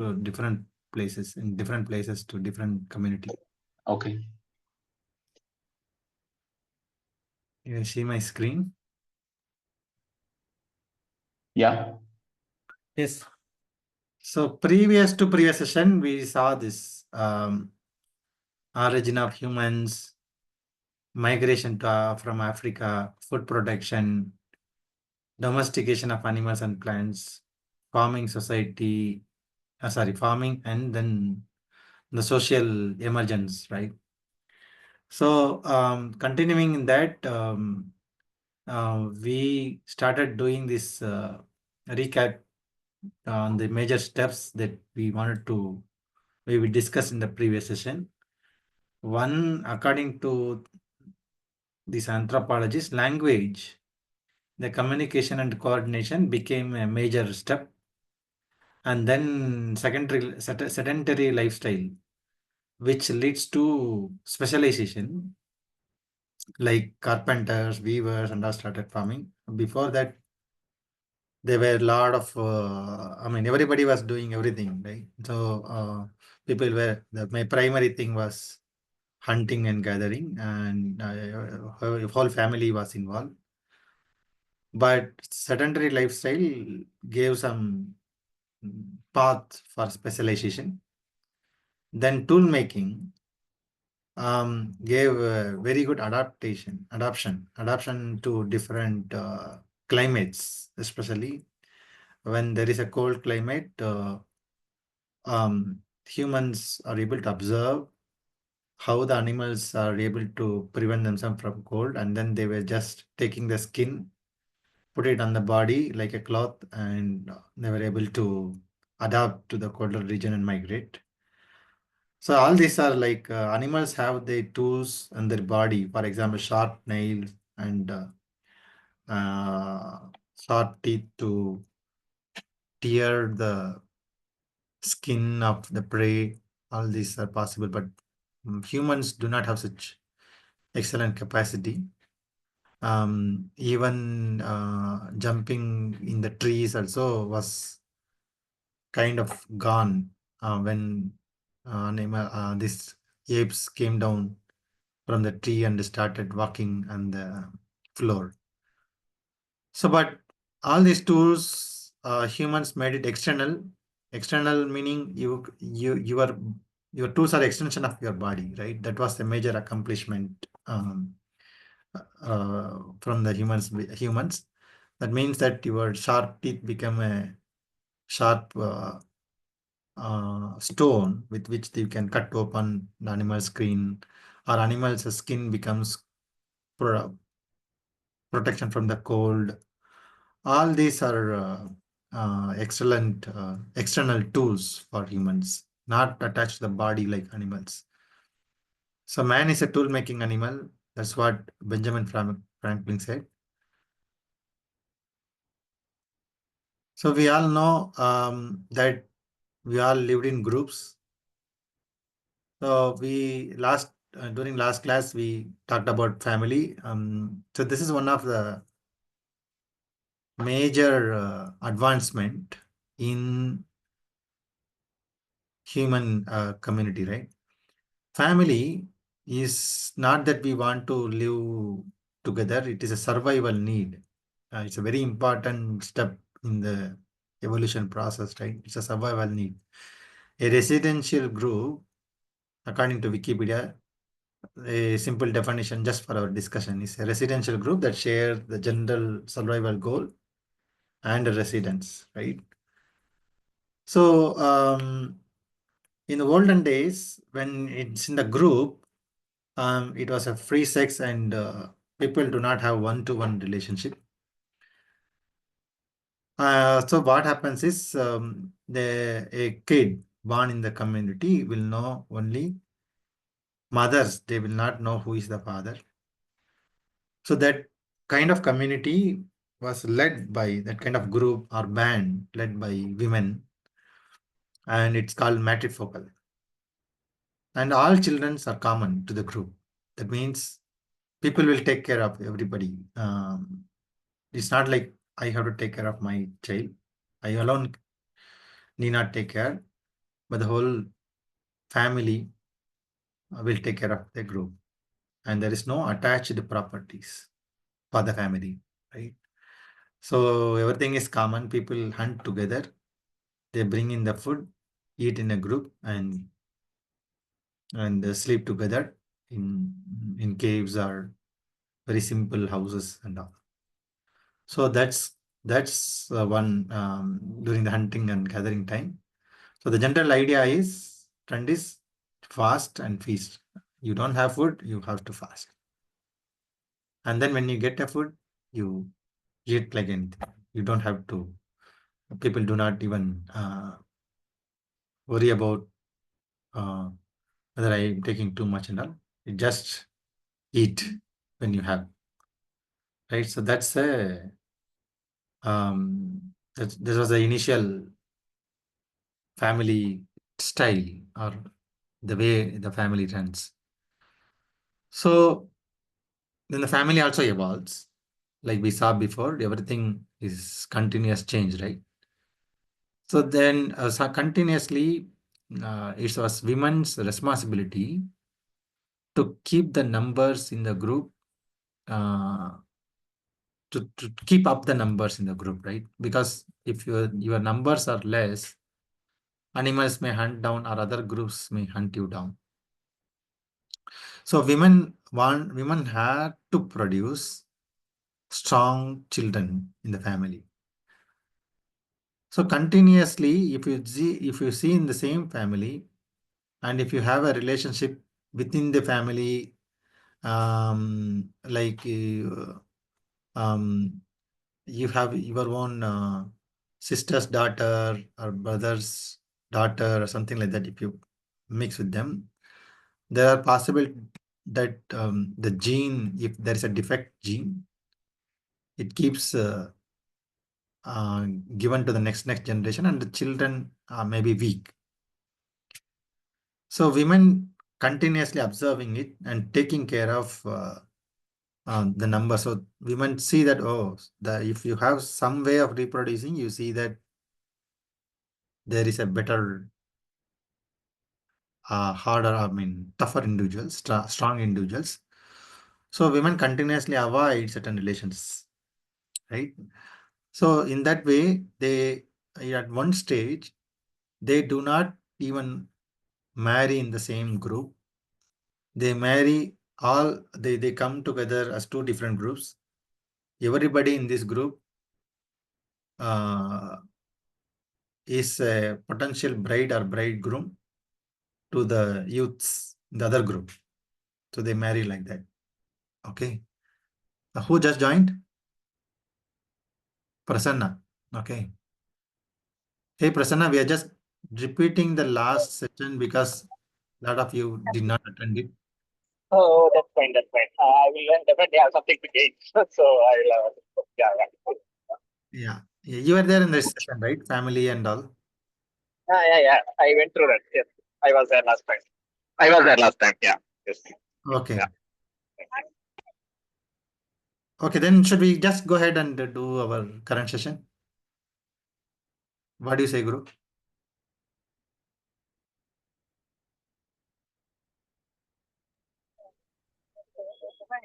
to different places, in different places to different community. Okay. You see my screen? Yeah. Yes. So previous to previous session, we saw this origin of humans, migration to, from Africa, food protection, domestication of animals and plants, farming society, farming, and then the social emergence, right? So continuing in that, we started doing this recap on the major steps that we discussed in the previous session. One, according to this anthropologist, language, the communication and coordination became a major step. And then sedentary lifestyle, which leads to specialization, like carpenters, weavers, and all started farming. Before that, there were a lot of, everybody was doing everything, right? So people were, my primary thing was hunting and gathering, and whole family was involved. But sedentary lifestyle gave some path for specialization. Then tool making gave a very good adaptation to different climates, especially when there is a cold climate. Humans are able to observe how the animals are able to prevent themselves from cold, and then they were just taking the skin, put it on the body like a cloth, and they were able to adapt to the colder region and migrate. So all these are like animals have their tools in their body, for example, sharp nails and sharp teeth to tear the skin of the prey. All these are possible, but humans do not have such excellent capacity. Even jumping in the trees also was kind of gone when this apes came down from the tree and started walking on the floor. So, but all these tools, humans made it external. External meaning your tools are extension of your body, right? That was the major accomplishment from the humans. That means that your sharp teeth become a sharp stone with which you can cut open the animal's skin, or animal's skin becomes protection from the cold. All these are excellent external tools for humans, not attached to the body like animals. So man is a tool-making animal. That's what Benjamin Franklin said. So we all know that we all lived in groups. So during last class we talked about family. So this is one of the major advancement in human community, right? Family is not that we want to live together. It is a survival need. It's a very important step in the evolution process, right? It's a survival need. A residential group, according to Wikipedia, a simple definition just for our discussion is a residential group that share the general survival goal and a residence, right? So in the olden days, when it's in the group, it was a free sex and people do not have one-to-one relationship. So what happens is a kid born in the community will know only mothers. They will not know who is the father. So that kind of community was led by that kind of group or band led by women, and it's called matrifocal. And all children are common to the group. That means people will take care of everybody. It's not like I have to take care of my child. I alone need not take care. but the whole family will take care of the group, and there is no attached properties for the family, right? So everything is common. People hunt together. They bring in the food, eat in a group, and sleep together in caves or very simple houses and all. So that's one during the hunting and gathering time. So the general idea is trend is fast and feast. You don't have food, you have to fast. And then when you get a food, you eat like anything. You don't have to. People do not even worry about whether I'm taking too much and all. You just eat when you have, right? So that's a this was the initial family style or the way the family runs. So then the family also evolves. Like we saw before, everything is continuous change, right? So then so continuously, it was women's responsibility to keep the numbers in the group, uh, to keep up the numbers in the group, right? Because if your numbers are less, animals may hunt down or other groups may hunt you down. So women had to produce strong children in the family. So continuously, if you see in the same family, and if you have a relationship within the family, like you have your own sister's daughter or brother's daughter or something like that, if you mix with them, there are possible that the gene, if there is a defect gene, it keeps given to the next generation, and the children may be weak. So women continuously observing it and taking care of the number. So women see that, oh, if you have some way of reproducing, you see that there is a better, harder, tougher individuals, strong individuals. So women continuously avoid certain relations, right? So in that way, they at one stage, they do not even marry in the same group. They marry they come together as two different groups. Everybody in this group uh, is a potential bride or bridegroom to the youths in the other group. So they marry like that. Okay. Who just joined? Prasanna. Okay. Hey, Prasanna, we are just repeating the last session because a lot of you did not attend it. Oh, that's fine. That's fine. I will definitely have something to gain. So I'll, Yeah. You were there in this session, right? Family and all. yeah. I went through that. Yes, I was there last time. Yeah. Yes. Okay. Yeah. Okay, then should we just go ahead and do our current session? What do you say, Guru?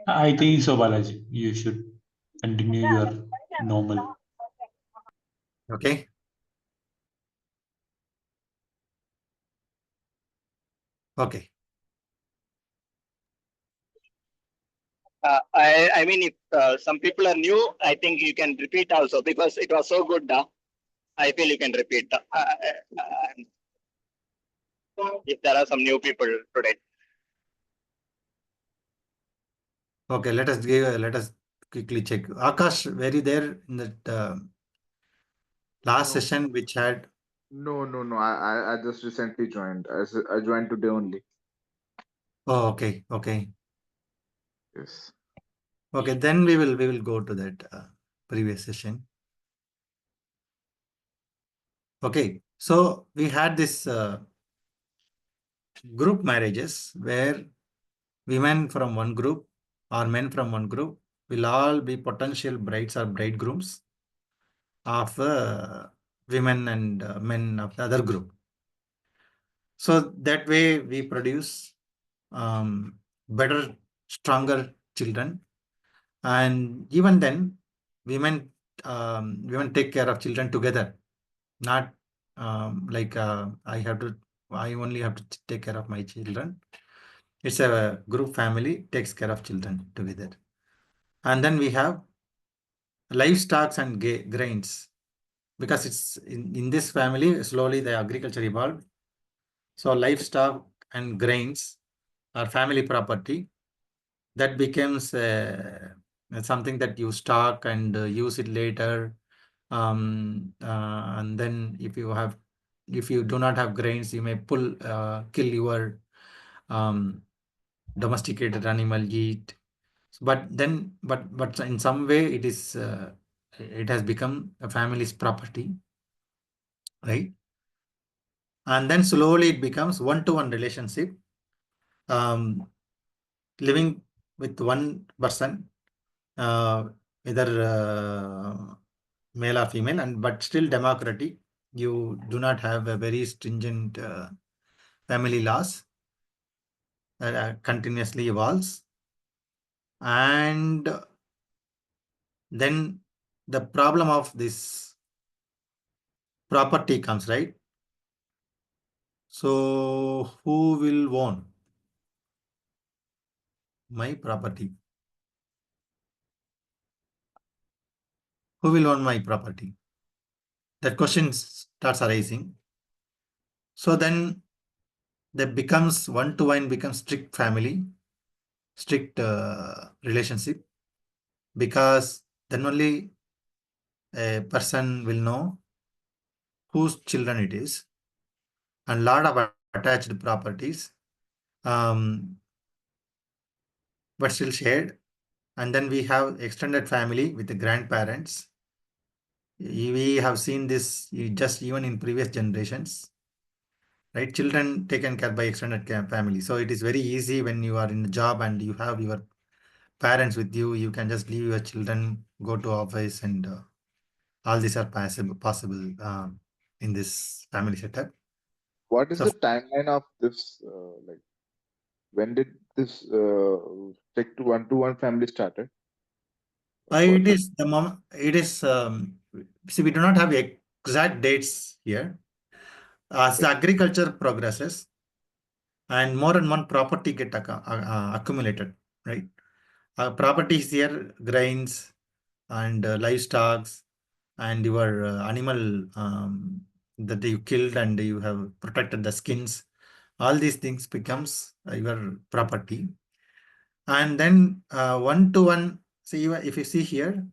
I think so, Balaji. You should continue your normal. Okay. Okay. I mean, if some people are new, I think you can repeat also because it was so good. I feel you can repeat if there are some new people today. Okay, let us quickly check. Akash, were you there in that last No. session which had? No. I just recently joined. I joined today only. Oh, okay. Okay. Yes. Okay, then we will go to that previous session. Okay, so we had this group marriages where women from one group or men from one group will all be potential brides or bridegrooms of women and men of the other group. So that way we produce better, stronger children. And even then, women take care of children together, not like I only have to take care of my children. It's a group family takes care of children together. And then we have livestock and grains, because it's in this family slowly the agriculture evolved. So livestock and grains are family property. That becomes something that you stock and use it later. And then if you do not have grains, you may kill your domesticated animal, eat. But in some way it has become a family's property, right? And then slowly it becomes one-to-one relationship, living with one person, either male or female, but still democratic. You do not have a very stringent family laws that continuously evolves. And then the problem of this property comes, right? So who will own my property? Who will own my property? That question starts arising. So then that becomes one-to-one, becomes strict family, strict relationship, because then only a person will know whose children it is, and lot of attached properties, but still shared. And then we have extended family with the grandparents. We have seen this just even in previous generations, right? Children taken care by extended family. So it is very easy when you are in a job and you have your parents with you. You can just leave your children, go to office, and all these are possible in this family setup. What is So the timeline of this? Like, when did this stick to one family started? it is the moment. It is see, we do not have exact dates here. As the agriculture progresses and more property get accumulated, right? Properties here, grains and livestock and your animal that you killed and you have protected the skins. All these things becomes your property. And then one-to-one, see, if you see here,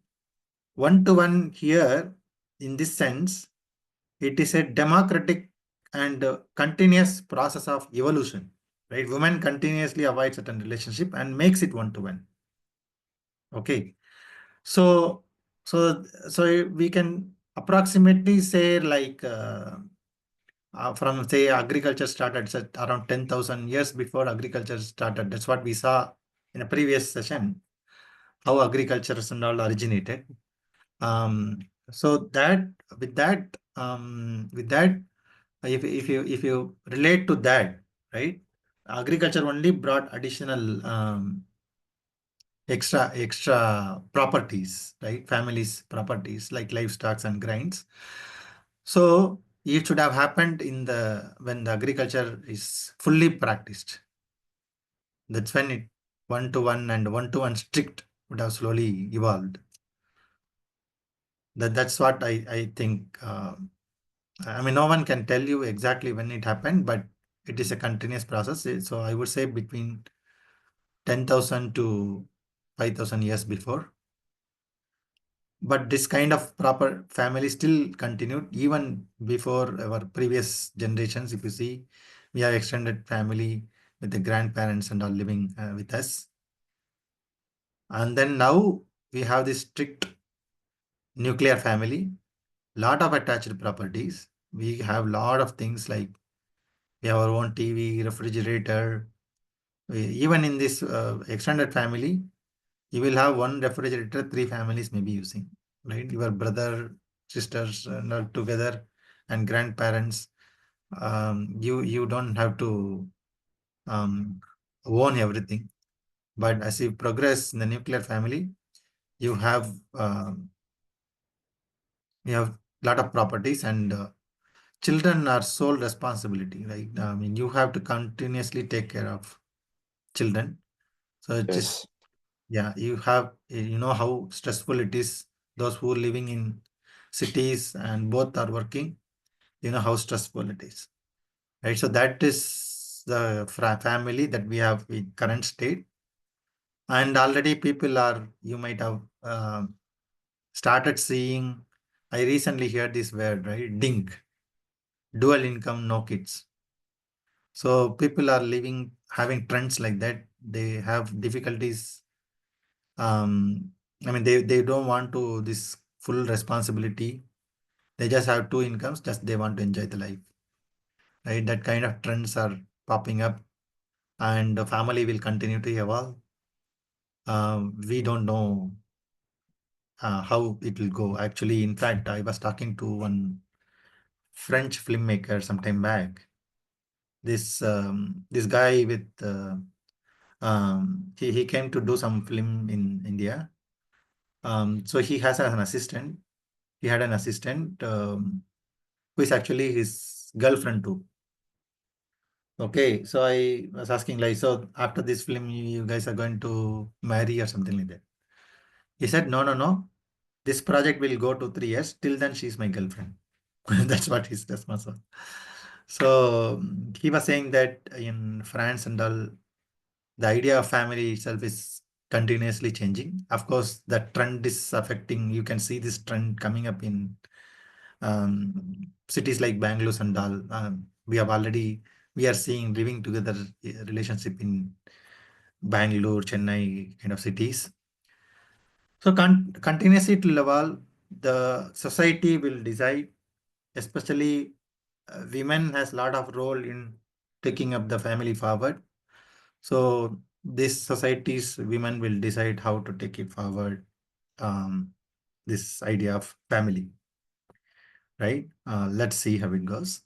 one-to-one here, in this sense, it is a democratic and continuous process of evolution, right? Women continuously avoid certain relationship and makes it one-to-one. Okay. So we can approximately say, like from say agriculture started around 10,000 years before agriculture started. That's what we saw in a previous session, how agriculture and all originated. So that with that if you relate to that, right, agriculture only brought additional extra properties, right? Families properties like livestock and grains. So it should have happened when the agriculture is fully practiced. That's when it one-to-one and one-to-one strict would have slowly evolved. That's what I think. I mean, no one can tell you exactly when it happened, but it is a continuous process. So I would say between 10,000 to 5,000 years before. But this kind of proper family still continued even before our previous generations. If you see, we have extended family with the grandparents and all living with us. And then now we have this strict nuclear family, lot of attached properties. We have lot of things like we have our own TV, refrigerator. Even in this extended family, you will have one refrigerator, 3 families may be using, right? Your brother, sisters, and all together, and grandparents. you don't have to own everything. But as you progress in the nuclear family, you have lot of properties, and children are sole responsibility, right? I mean, you have to continuously take care of children. So it is, Yes. yeah, you know how stressful it is. Those who are living in cities and both are working, you know how stressful it is, right? So that is the family that we have in current state. And already people are, you might have started seeing, I recently heard this word, right? DINK, dual income, no kids. So people are having trends like that. They have difficulties. I mean, they don't want to this full responsibility. They just have two incomes, just they want to enjoy the life, right? That kind of trends are popping up, and the family will continue to evolve. We don't know how it will go. Actually, in fact, I was talking to one French filmmaker some time back. This guy with he came to do some film in India. So he has an assistant. He had an assistant who is actually his girlfriend too. Okay, so I was asking like, so after this film, you guys are going to marry or something like that. He said, no. This project will go to 3 years. Till then, she's my girlfriend. That's what his response was. So he was saying that in France and all, the idea of family itself is continuously changing. Of course, the trend is affecting. You can see this trend coming up in cities like Bangalore and all. We are seeing living together relationship in Bangalore, Chennai kind of cities. So continuously it will evolve. The society will decide, especially women has a lot of role in taking up the family forward. So this society's women will decide how to take it forward. This idea of family, right? Let's see how it goes.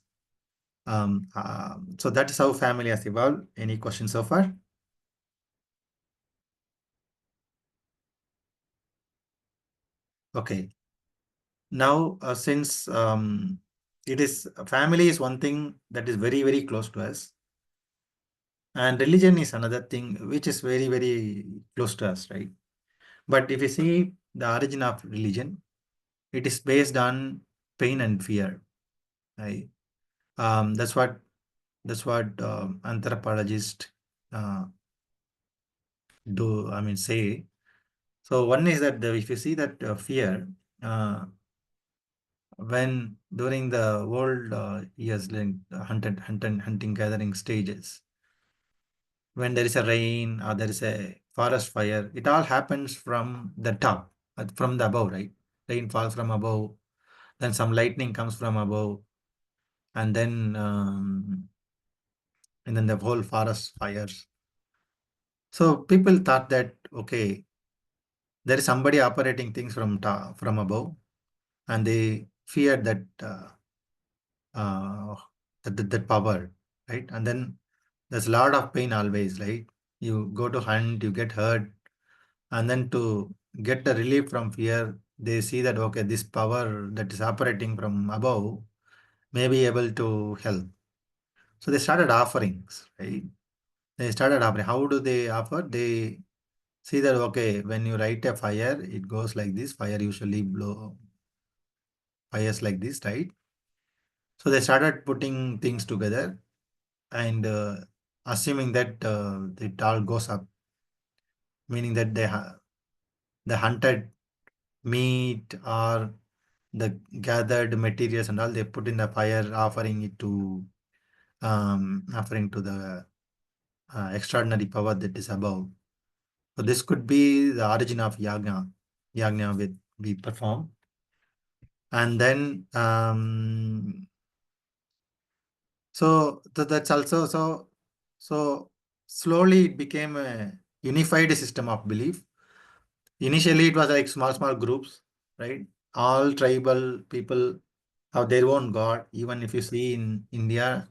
So that is how family has evolved. Any questions so far? Okay. Now, since it is family is one thing that is very, very close to us, and religion is another thing which is very, very close to us, right? But if you see the origin of religion, it is based on pain and fear, right? That's what anthropologists uh, say. So one is that if you see that fear, when during the world years, like hunting gathering stages, when there is a rain or there is a forest fire, it all happens from the top, from the above, right? Rain falls from above, then some lightning comes from above, and then the whole forest fires. So people thought that, okay, there is somebody operating things from above, and they feared uh, that power, right? And then there's a lot of pain always, right? You go to hunt, you get hurt, and then to get the relief from fear, they see that, okay, this power that is operating from above may be able to help. So they started offerings, right? They started offering. How do they offer? They see that, okay, when you light a fire, it goes like this. Fire usually blow fires like this, right? So they started putting things together and assuming that it all goes up, meaning that the hunted meat or the gathered materials and all they put in the fire, offering to the extraordinary power that is above. So this could be the origin of yagna. Yagna with we perform, and then so that's also so slowly it became a unified system of belief. Initially, it was like small groups, right? All tribal people have their own god. Even if you see in India,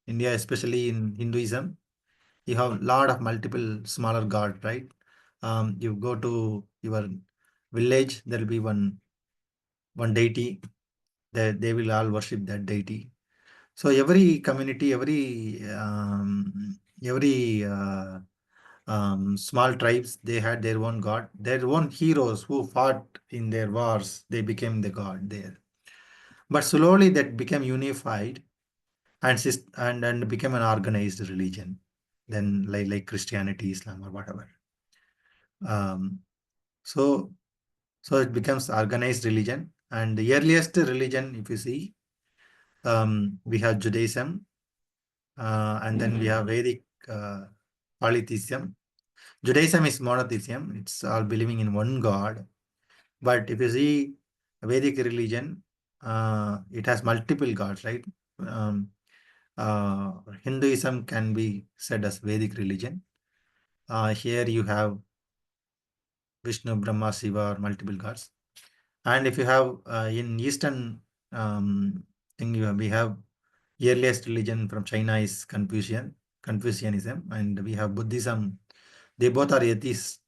especially in Hinduism, you have lot of multiple smaller gods, right? You go to your village, there will be one deity. They will all worship that deity. So every community, every small tribes, they had their own god, their own heroes who fought in their wars. They became the god there. But slowly that became unified and became an organized religion. Then like Christianity, Islam, or whatever. Um, so it becomes organized religion. And the earliest religion, if you see, we have Judaism, and then we have Vedic polytheism. Judaism is monotheism; it's all believing in one God. But if you see Vedic religion, it has multiple gods, right? Um, Hinduism can be said as Vedic religion. Here you have Vishnu, Brahma, Shiva, or multiple gods. And if you have in Eastern thing, we have earliest religion from China is Confucianism, and we have Buddhism. They both are atheist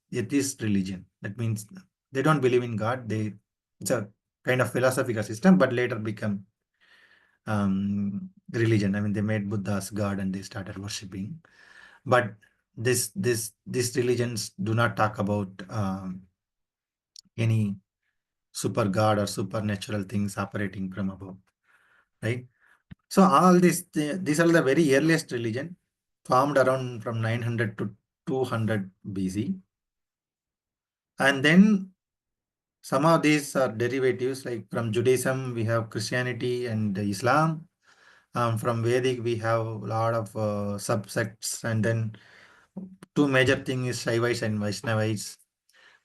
religion. That means they don't believe in God. It's a kind of philosophical system, but later become religion. I mean, they made Buddha as God and they started worshipping. But these religions do not talk about any super god or supernatural things operating from above, right? So all these are the very earliest religion formed around from 900 to 200 BC. And then some of these are derivatives, like from Judaism, we have Christianity and Islam. From Vedic, we have a lot of subsects, and then two major things is Shaivites and Vaishnavites.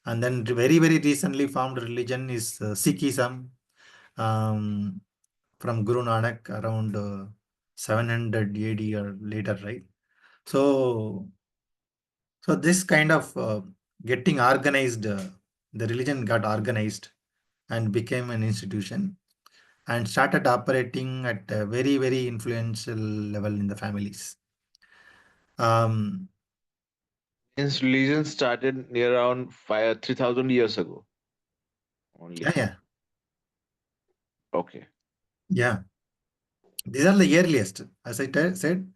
And then very, very recently formed religion is Sikhism, from Guru Nanak around 700 AD or later, right? So this kind of getting organized, the religion got organized and became an institution and started operating at a very, very influential level in the families. His religion started near around 3,000 years ago. Only. Yeah. Okay. Yeah. These are the earliest, as I said.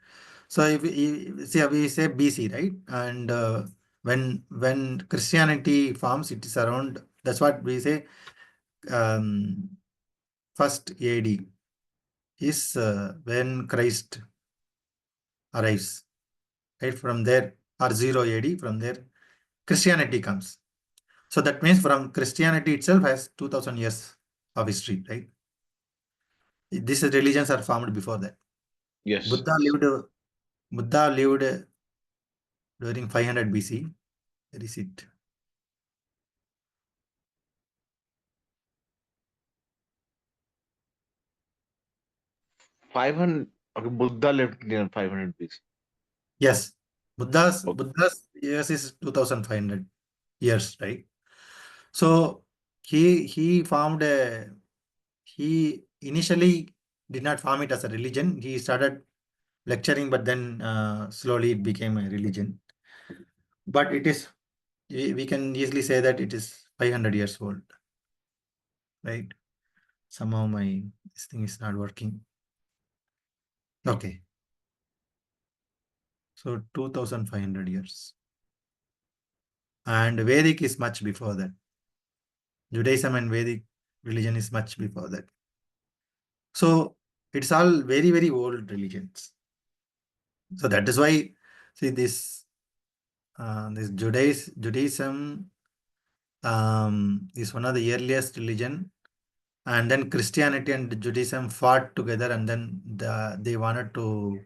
So if we say BC, right? And when Christianity forms, it is around, that's what we say, first AD is when Christ arrives, right? From there, or 0 AD, from there, Christianity comes. So that means from Christianity itself has 2000 years of history, right? These religions are formed before that. Yes. Buddha lived during 500 BC. Where is it? Okay, Buddha lived near 500 BC. Yes, Buddha's Okay. years is 2500 years, right? So he formed he initially did not form it as a religion. He started lecturing, but then slowly it became a religion. But it is, we can easily say that it is 500 years old, right? Somehow this thing is not working. Okay. So 2500 years. And Vedic is much before that. Judaism and Vedic religion is much before that. So it's all very, very old religions. So that is why, see, this Judaism is one of the earliest religion, and then Christianity and Judaism fought together, and then they wanted to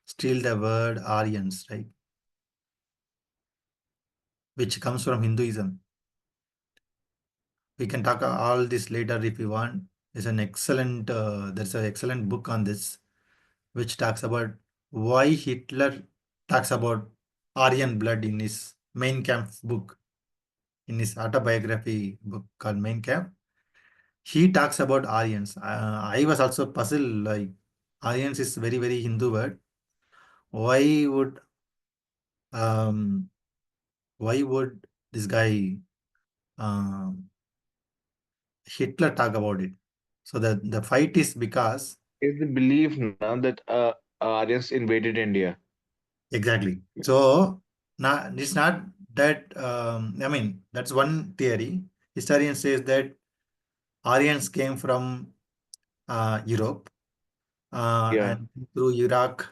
steal the word Aryans, right? Which comes from Hinduism. We can talk all this later if you want. There's an excellent book on this, which talks about why Hitler talks about Aryan blood in his Mein Kampf book, in his autobiography book called Mein Kampf. he talks about Aryans. I was also puzzled, like Aryans is very, very Hindu word. Why would um this guy Hitler talk about it? So the fight is because Is the belief now that Aryans invaded India? exactly. So now it's not that I mean that's one theory. Historian says that Aryans came from Europe Yeah. and through Iraq,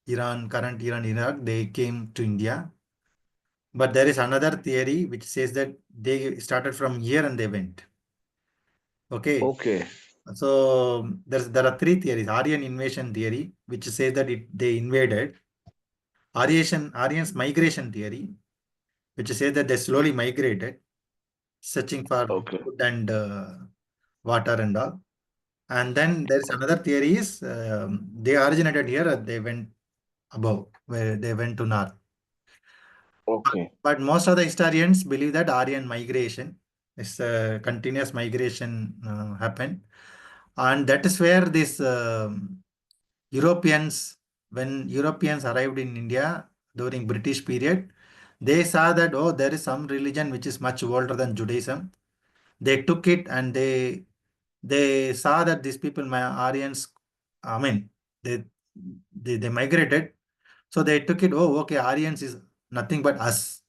Iran, current Iran, Iraq, they came to India. But there is another theory which says that they started from here and they went. Okay. Okay. So there are three theories. Aryan invasion theory, which says that they invaded. Aryans migration theory, which says that they slowly migrated, searching for Okay. food and water and all. And then there's another theory is they originated here, they went above, where they went to north. Okay. But most of the historians believe that Aryan migration is a continuous migration happened. And that is where this Europeans, when Europeans arrived in India during British period, they saw that, oh, there is some religion which is much older than Judaism. They took it and they saw that these people, my Aryans, I mean, they they migrated. So they took it, oh, okay, Aryans is nothing but us.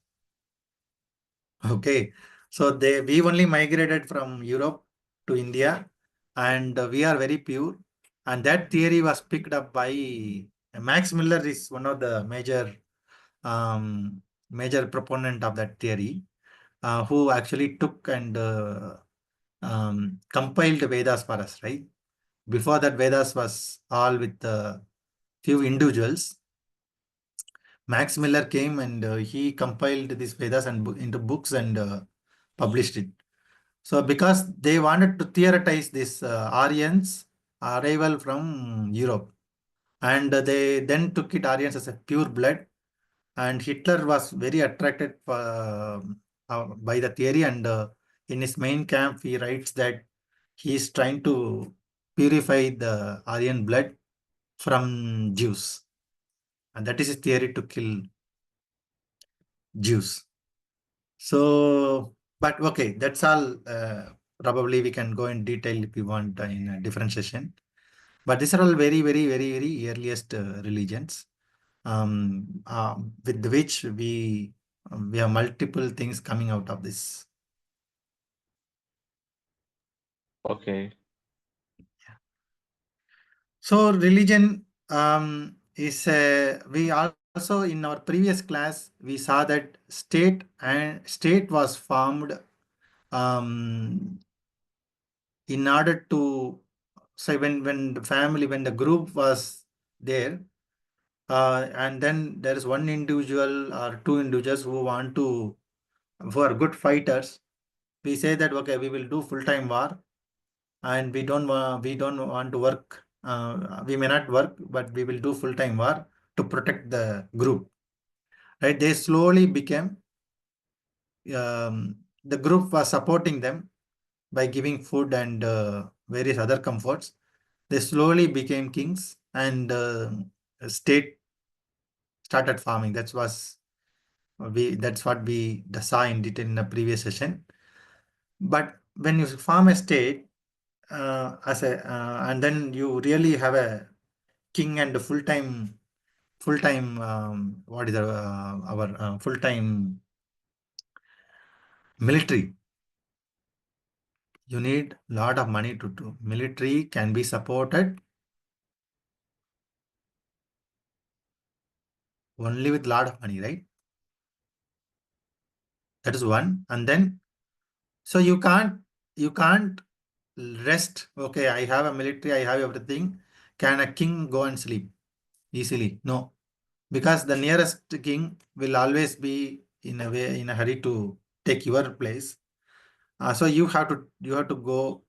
Okay. So we only migrated from Europe to India and we are very pure. And that theory was picked up by Max Miller is one of the major proponent of that theory, who actually took and compiled Vedas for us, right? Before that, Vedas was all with few individuals. Max Miller came and he compiled these Vedas and into books and published it. So because they wanted to theorize this Aryans arrival from Europe, and they then took it Aryans as a pure blood, and Hitler was very attracted by the theory, and in his main camp he writes that he is trying to purify the Aryan blood from Jews, and that is his theory to kill Jews. So, but okay, that's all. Probably we can go in detail if we want in a different session. But these are all very, very, very, very earliest religions, with which we have multiple things coming out of this. Okay. So religion is we also in our previous class we saw that state was formed um, in order to say when the family when the group was there and then there is one individual or two individuals who are good fighters, we say that okay, we will do full-time war and we don't want to work, we may not work but we will do full-time war to protect the group, right? They slowly became the group was supporting them by giving food and various other comforts. They slowly became kings and state started farming. That's what we saw in detail in the previous session. But when you farm a state and then you really have a king and a full-time what is our full-time military. You need a lot of money to do. Military can be supported only with lot of money, right? That is one. And then, so you can't rest. Okay, I have a military, I have everything. Can a king go and sleep easily? No, because the nearest king will always be in a hurry to take your place. So you have to go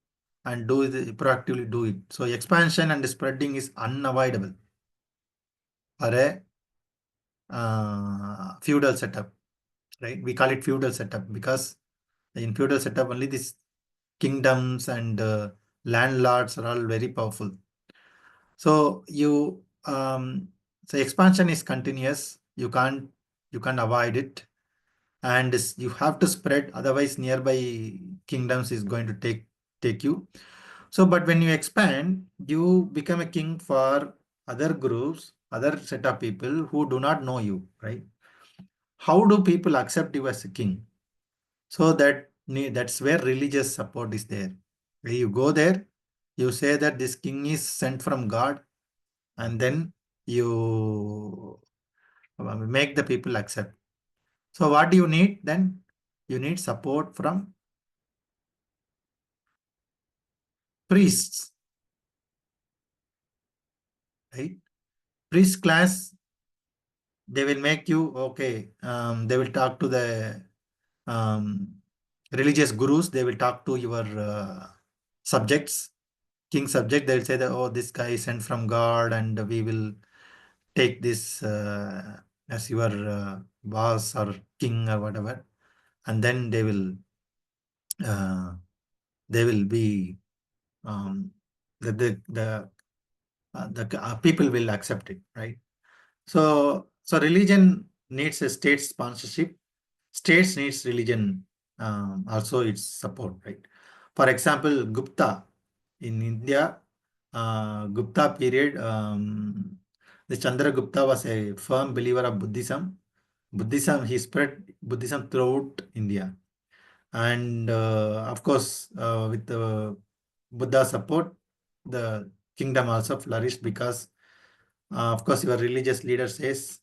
and proactively do it. So expansion and spreading is unavoidable for a feudal setup, right? We call it feudal setup because in feudal setup only this kingdoms and landlords are all very powerful. So so expansion is continuous. You can't avoid it, and you have to spread. Otherwise, nearby kingdoms is going to take you. So, but when you expand, you become a king for other groups, other set of people who do not know you, right? How do people accept you as a king? So that's where religious support is there. When you go there, you say that this king is sent from God, and then you make the people accept. So what do you need then? You need support from priests, right? Priest class, they will make you okay. They will talk to the um, religious gurus. They will talk to your subjects, king subject. They will say that, oh, this guy is sent from God, and we will take this as your boss or king or whatever, and then they will be the people will accept it, right? So religion needs a state sponsorship. States needs religion also its support, right? For example, Gupta in India, Gupta period, the Chandragupta was a firm believer of Buddhism. He spread Buddhism throughout India, and of course, with the Buddha support, the kingdom also flourished because, of course, your religious leader says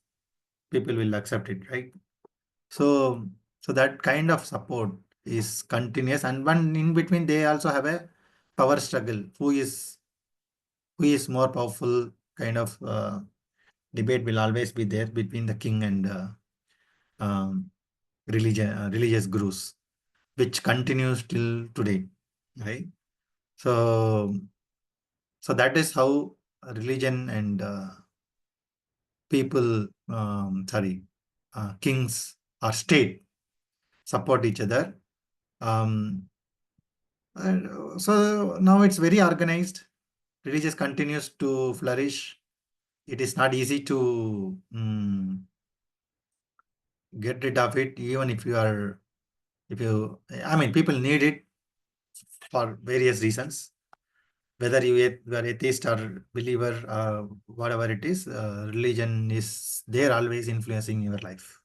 people will accept it, right? So that kind of support is continuous, and one in between they also have a power struggle. Who is more powerful? Kind of debate will always be there between the king and um, religious gurus, which continues till today, right? So that is how religion and people, kings or state support each other. So now it's very organized. Religious continues to flourish. It is not easy to get rid of it, even if I mean, people need it for various reasons. Whether you are atheist or believer, whatever it is, religion is there always influencing your life.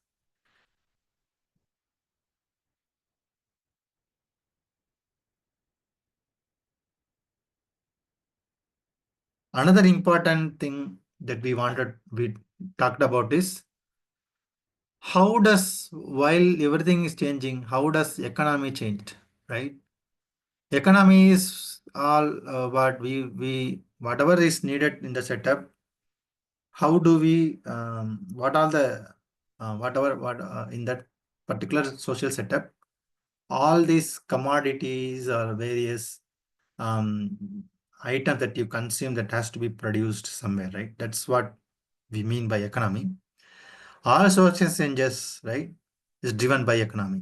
Another important thing that we talked about is how does, while everything is changing, how does economy changed, right? Economy is all what whatever is needed in the setup. How do we what all the whatever what in that particular social setup, all these commodities or various items that you consume that has to be produced somewhere, right? That's what we mean by economy. All social changes, right, is driven by economy.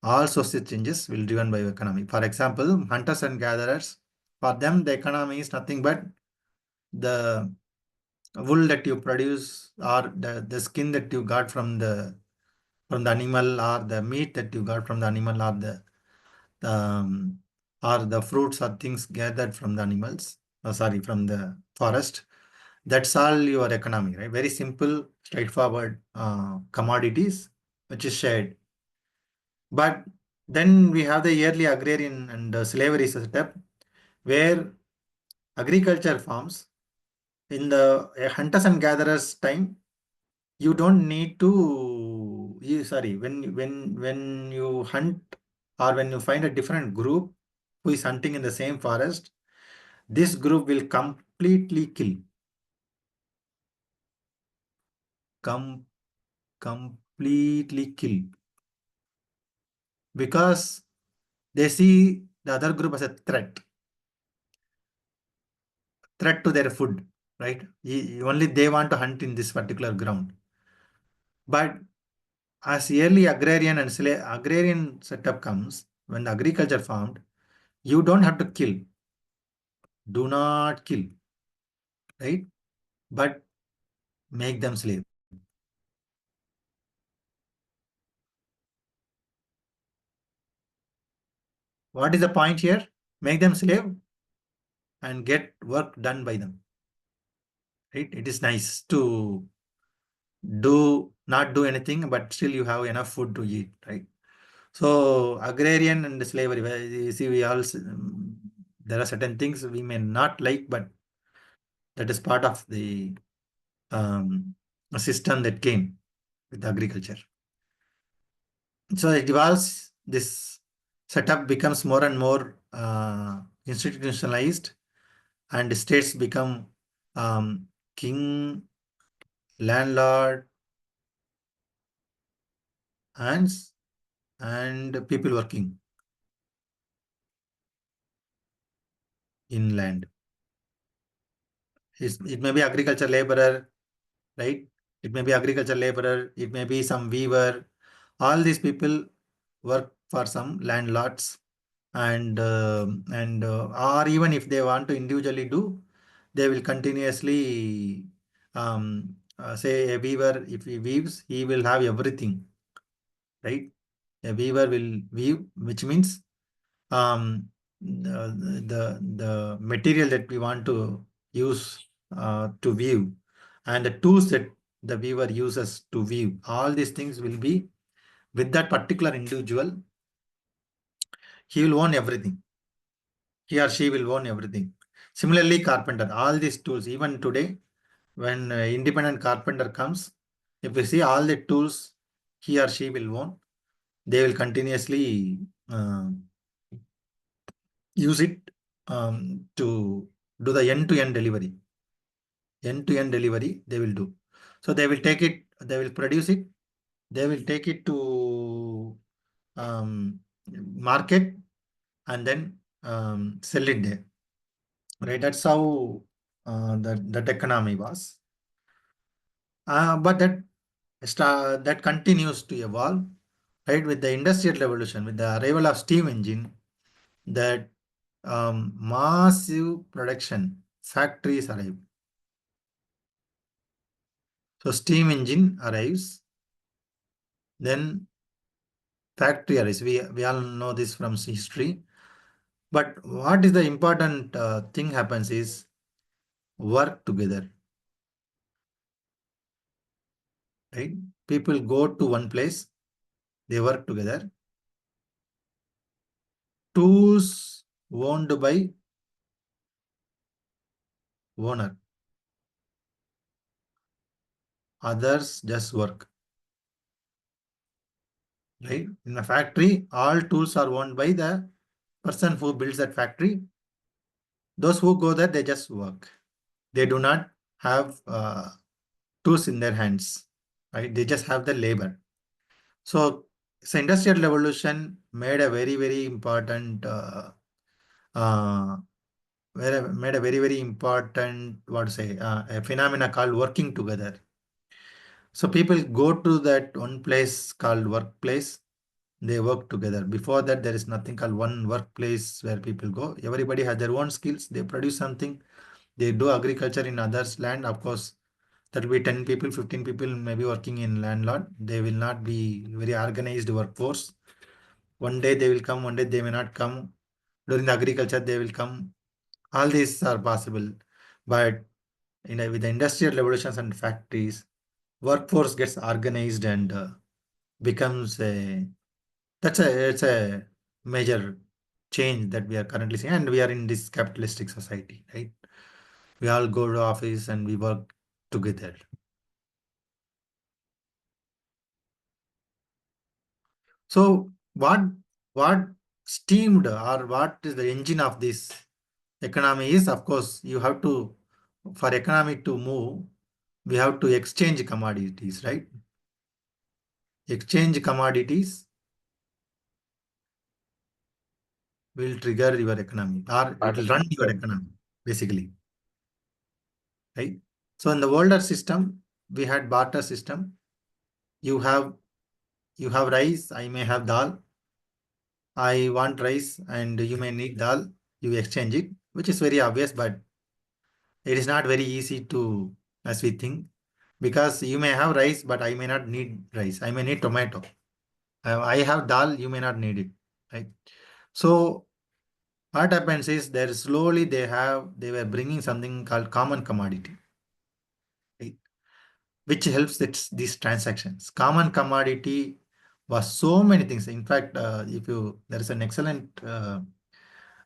All social changes will driven by economy. For example, hunters and gatherers, for them the economy is nothing but the wool that you produce, or the skin that you got from the animal, or the meat that you got from the animal, or the fruits or things gathered from the animals, from the forest. That's all your economy, right? Very simple, straightforward commodities which is shared. But then we have the early agrarian and slavery setup, where agriculture farms in the hunters and gatherers time, you don't need to when you hunt, or when you find a different group who is hunting in the same forest, this group will completely kill. Completely kill, because they see the other group as a threat to their food, right? Only they want to hunt in this particular ground. But as early agrarian and agrarian setup comes, when the agriculture formed, you don't have to kill. Do not kill, right? But make them slave. What is the point here? Make them slave and get work done by them. Right? It is nice to not do anything, but still you have enough food to eat, right? So agrarian and slavery, you see, we also there are certain things we may not like, but that is part of the system that came with agriculture. So it evolves. This setup becomes more and more institutionalized, and states become king, landlord, and people working in land. It may be agriculture laborer, right? It may be agriculture laborer, it may be some weaver. All these people work for some landlords, and or even if they want to individually do, they will continuously say a weaver, if he weaves, he will have everything, right? A weaver will weave, which means the material that we want to use to weave, and the tools that the weaver uses to weave, all these things will be with that particular individual. He will own everything. He or she will own everything. Similarly, carpenter, all these tools, even today, when independent carpenter comes, if we see all the tools he or she will own, they will continuously use it to do the end-to-end delivery. End-to-end delivery they will do. So they will take it, they will produce it, they will take it to market, and then sell it there. Right? That's how that economy was. But that continues to evolve, right? With the industrial revolution, with the arrival of steam engine, that massive production factories arrive. So steam engine arrives, then factory arrives. We all know this from history. But what is the important thing happens is work together, right? People go to one place, they work together. Tools owned by owner. Others just work. Right? In a factory, all tools are owned by the person who builds that factory. Those who go there, they just work. They do not have tools in their hands. Right? They just have the labor. So industrial revolution made a very, very important made a very, very important, what to say, a phenomena called working together. So people go to that one place called workplace, they work together. Before that, there is nothing called one workplace where people go. Everybody has their own skills, they produce something, they do agriculture in others' land. Of course, that will be 10 people, 15 people maybe working in landlord. They will not be very organized workforce. One day they will come, one day they may not come. During the agriculture, they will come. All these are possible. But with the industrial revolutions and factories, workforce gets organized and becomes it's a major change that we are currently seeing, and we are in this capitalistic society, right? We all go to office and we work together. So what steamed, or what is the engine of this economy is, of course, you have to, for economy to move, we have to exchange commodities, right? Exchange commodities will trigger your economy, or it will run your economy, basically. Right? So in the older system, we had barter system. You have rice, I may have dal. I want rice and you may need dal, you exchange it, which is very obvious, but it is not very easy to, as we think, because you may have rice, but I may not need rice. I may need tomato. I have dal, you may not need it, right? So what happens is there slowly they were bringing something called common commodity, right? Which helps these transactions. Common commodity was so many things. In fact, there is an excellent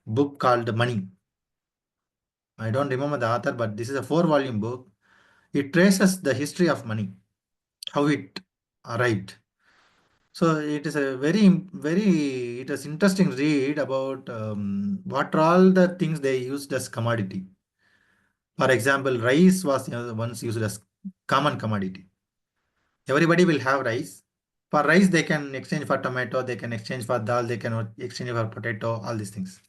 book called Money. I don't remember the author, but this is a 4-volume book. It traces the history of money, how it arrived. So it is a it is interesting read about what are all the things they used as commodity. For example, rice was once used as common commodity. Everybody will have rice. For rice, they can exchange for tomato, they can exchange for dal, they can exchange for potato, all these things.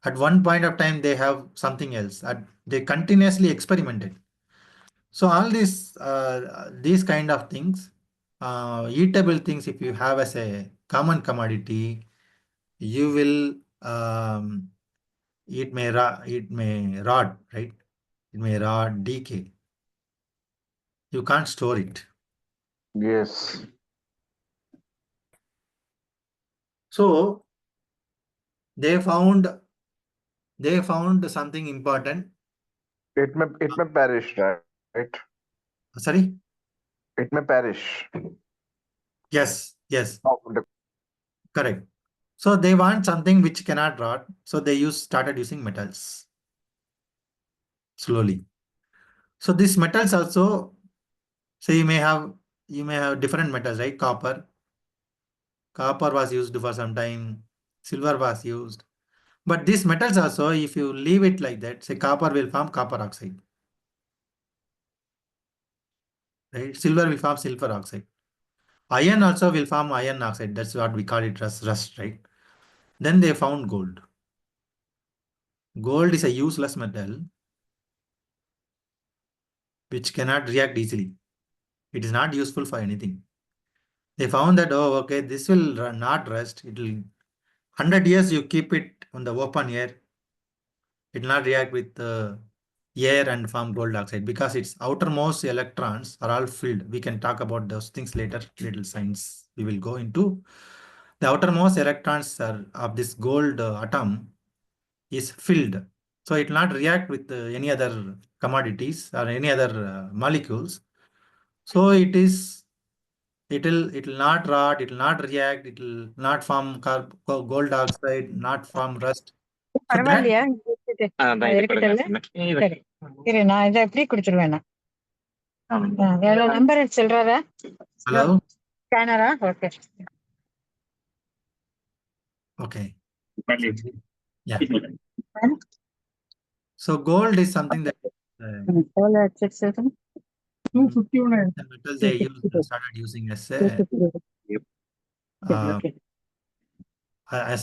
At one point of time, they have something else. They continuously experimented. So all these kind of things, eatable things, if you have as a common commodity, you will it may rot, right? It may rot, decay. You can't store it. Yes. So they found something important. It may perish, right? Sorry. It may perish. Yes. Oh, Correct. So they want something which cannot rot. So they started using metals slowly. So these metals also, so you may have different metals, right? Copper was used for some time. Silver was used. But these metals also, if you leave it like that, say copper will form copper oxide. Right? Silver will form silver oxide. Iron also will form iron oxide. That's what we call it rust, right? Then they found gold. Gold is a useless metal which cannot react easily. It is not useful for anything. They found that, oh, okay, this will not rust. It will 100 years you keep it on the open air. It will not react with air and form gold oxide because its outermost electrons are all filled. We can talk about those things later, little science we will go into. The outermost electrons of this gold atom is filled. So it will not react with any other commodities or any other molecules. So it will not rot, it will not react, it will not form gold oxide, not form rust. So that பரவாயில்லையா இருக்குது. இருக்கட்டும்ல? சரி இரு நான் இதை எப்படி கொடுத்துருவேன் நான். எவ்வளவு நம்பர் சொல்றாரா? hello. ஸ்கேனரா? Okay. Okay. Yeah. So gold is something that எவ்வளவு access இருக்கு? the metal they started using as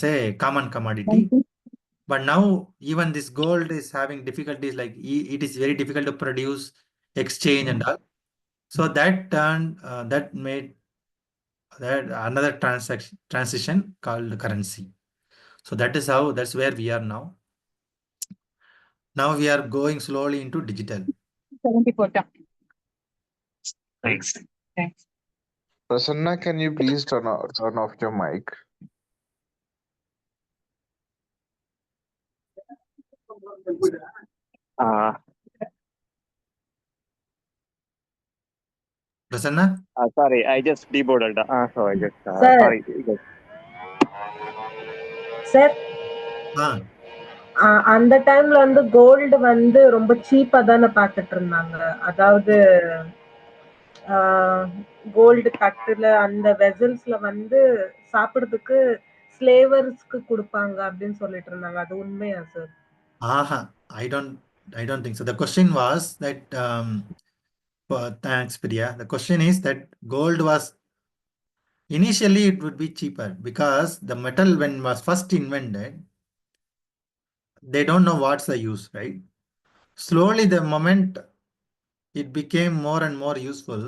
a common commodity. But now even this gold is having difficulties, like it is very difficult to produce, exchange and all. So that made that another transition called currency. So that's where we are now. Now we are going slowly into digital. 74. Thanks. Prasanna, can you please turn off your mic? Prasanna? Sorry, I just deboarded. So I just Sir. sorry. Sir அந்த டைம்ல வந்து gold வந்து ரொம்ப சீப்பா தானே பார்த்துட்டு இருந்தாங்க. அதாவது கோல்டு கட்டுல அந்த வெசல்ஸ்ல வந்து சாப்பிடுறதுக்கு ஸ்லேவர்ஸ்க்கு கொடுப்பாங்க அப்படின்னு சொல்லிட்டு இருந்தாங்க. அது உண்மையா sir? I don't think so. The question was that thanks, Priya. The question is that gold was initially it would be cheaper because the metal when was first invented, they don't know what's the use, right? Slowly, the moment it became more and more useful,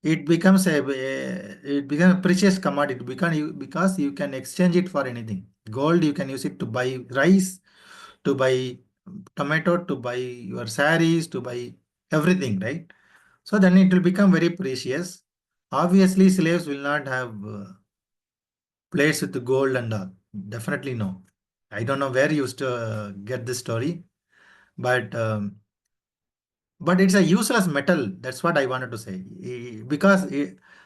it becomes a precious commodity because you can exchange it for anything. Gold, you can use it to buy rice, to buy tomato, to buy your saris, to buy everything, right? So then it will become very precious. Obviously, slaves will not have plates with gold and all. Definitely no. I don't know where you used to get this story, but it's a useless metal. That's what I wanted to say. Because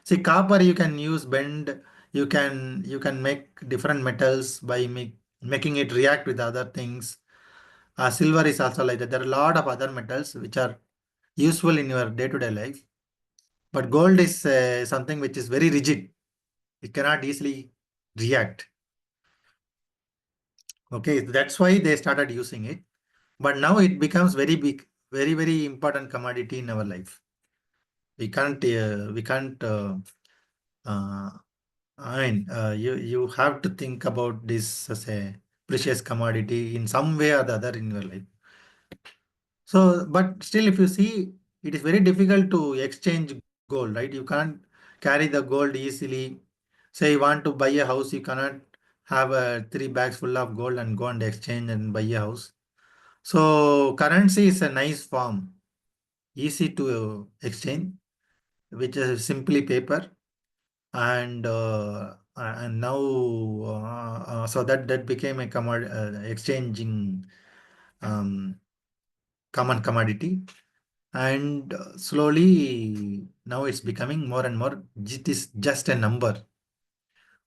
see, copper you can use bend. You can make different metals by making it react with other things. Silver is also like that. There are a lot of other metals which are useful in your day-to-day life. But gold is something which is very rigid. It cannot easily react. Okay, that's why they started using it. But now it becomes very big, very, very important commodity in our life. We can't, you have to think about this as a precious commodity in some way or the other in your life. So, but still, if you see, it is very difficult to exchange gold, right? You can't carry the gold easily. Say you want to buy a house, you cannot have 3 bags full of gold and go and exchange and buy a house. So currency is a nice form, easy to exchange, which is simply paper, and now so that became a exchanging common commodity, and slowly now it's becoming more and more. It is just a number,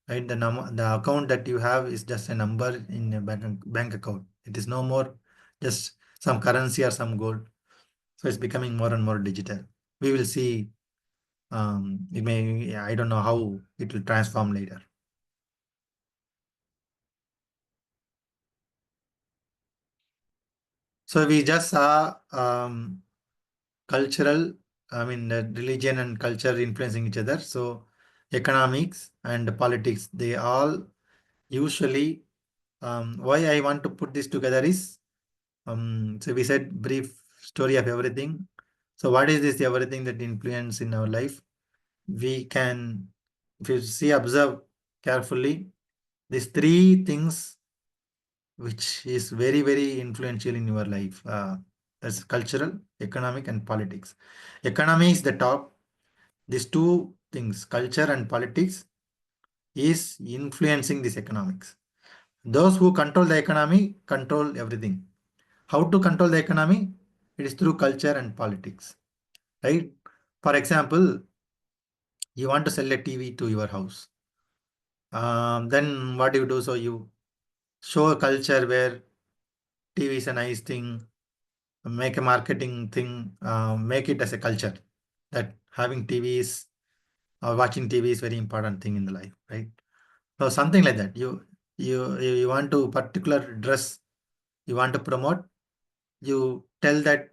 right? The account that you have is just a number in a bank account. It is no more just some currency or some gold. So it's becoming more and more digital. We will see. I don't know how it will transform later. So we just saw cultural, religion and culture influencing each other. So economics and politics, they all usually, why I want to put this together is, so we said brief story of everything. So what is this everything that influence in our life? We can, if you see, observe carefully, these 3 things which is very, very influential in your life. That's cultural, economic, and politics. Economy is the top. These 2 things, culture and politics, is influencing this economics. Those who control the economy control everything. How to control the economy? It is through culture and politics, right? For example, you want to sell a TV to your house. Then what do you do? So you show a culture where TV is a nice thing, make a marketing thing, make it as a culture that having TVs or watching TV is very important thing in the life, right? So something like that. You want to particular dress you want to promote, you tell that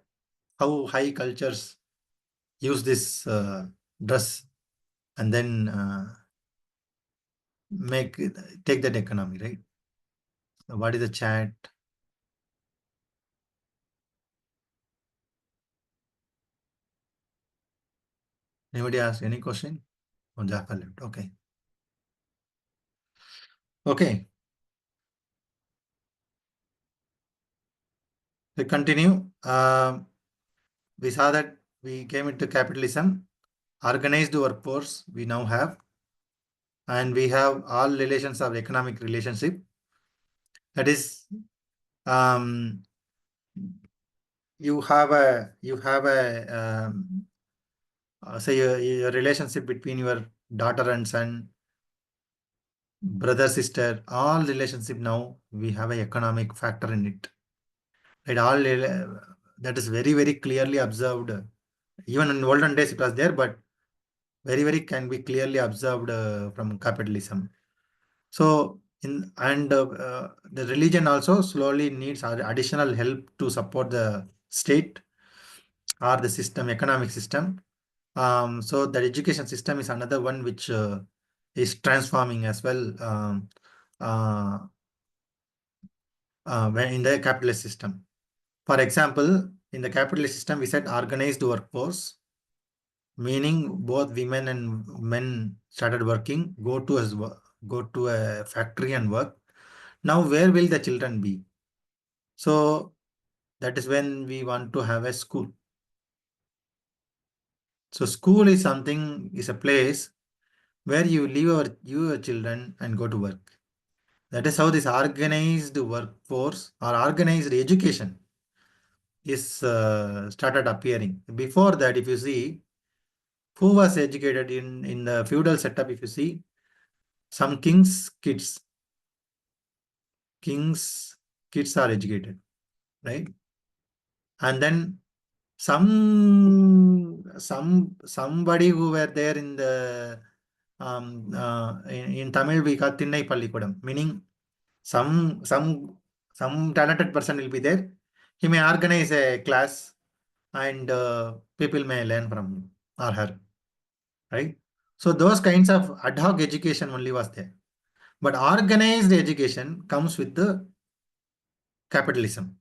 how high cultures use this dress, and then take that economy, right? So what is the chat? Anybody ask any question? Oh, Jafar left. Okay. Okay. We continue. We saw that we came into capitalism, organized workforce we now have, and we have all relations of economic relationship. That is, you have a say your relationship between your daughter and son, brother, sister, all relationship now we have an economic factor in it. Right, all that is very, very clearly observed. Even in olden days it was there, but very, very can be clearly observed from capitalism. So the religion also slowly needs additional help to support the state or the system, economic system. So the education system is another one which is transforming as well when in the capitalist system. For example, in the capitalist system, we said organized workforce. meaning both women and men started working, go to a factory and work. Now, where will the children be? So that is when we want to have a school. So school is a place where you leave your children and go to work. That is how this organized workforce or organized education is started appearing. Before that, if you see, who was educated in the feudal setup, if you see, some kings' kids are educated, right? And then somebody who were there in the in Tamil we call Thinnai Pallikudam, meaning some talented person will be there. He may organize a class and people may learn from him or her, right? So those kinds of ad hoc education only was there. But organized education comes with the capitalism.